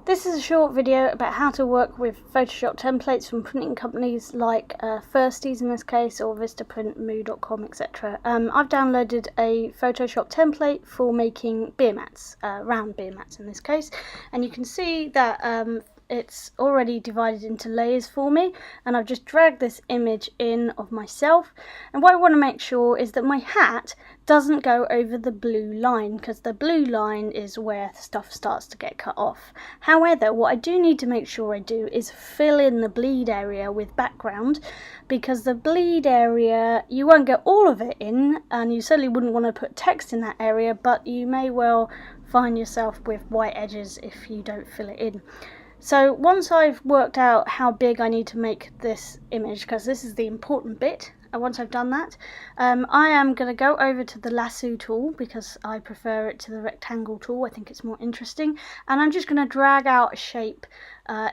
This is a short video about how to work with Photoshop templates from printing companies like Firsties in this case, or Vistaprint, Moo.com, etc. I've downloaded a Photoshop template for making beer mats, round beer mats in this case, and you can see that it's already divided into layers for me, and I've just dragged this image in of myself. And what I want to make sure is that my hat doesn't go over the blue line, because the blue line is where stuff starts to get cut off. However, what I do need to make sure I do is fill in the bleed area with background, because the bleed area, you won't get all of it in, and you certainly wouldn't want to put text in that area, but you may well find yourself with white edges if you don't fill it in. So once I've worked out how big I need to make this image, because this is the important bit, and once I've done that, I am going to go over to the lasso tool, because I prefer it to the rectangle tool. I think it's more interesting, and I'm just going to drag out a shape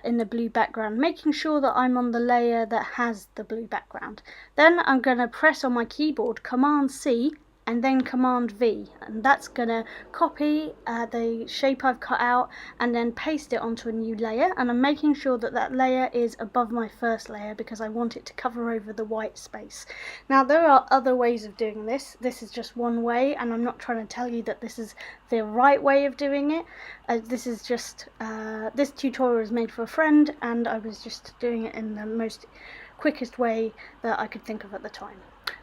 in the blue background, making sure that I'm on the layer that has the blue background. Then I'm going to press on my keyboard Command C and then Command V, and that's going to copy the shape I've cut out and then paste it onto a new layer. And I'm making sure that that layer is above my first layer, because I want it to cover over the white space. Now, there are other ways of doing this. This is just one way, and I'm not trying to tell you that this is the right way of doing it. This is just this tutorial is made for a friend, and I was just doing it in the most quickest way that I could think of at the time.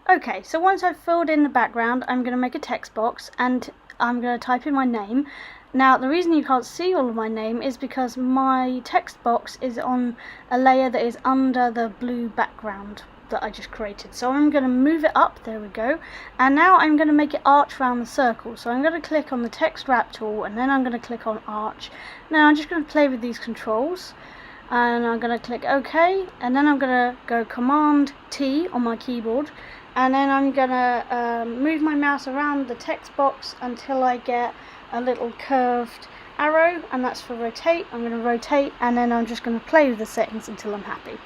Okay, so once I've filled in the background, I'm going to make a text box, and I'm going to type in my name. Now, the reason you can't see all of my name is because my text box is on a layer that is under the blue background that I just created. So I'm going to move it up, there we go, and now I'm going to make it arch around the circle. So I'm going to click on the text wrap tool, and then I'm going to click on arch. Now I'm just going to play with these controls, and I'm going to click OK, and then I'm going to go Command T on my keyboard, and then I'm going to move my mouse around the text box until I get a little curved arrow, and that's for rotate. I'm going to rotate, and then I'm just going to play with the settings until I'm happy.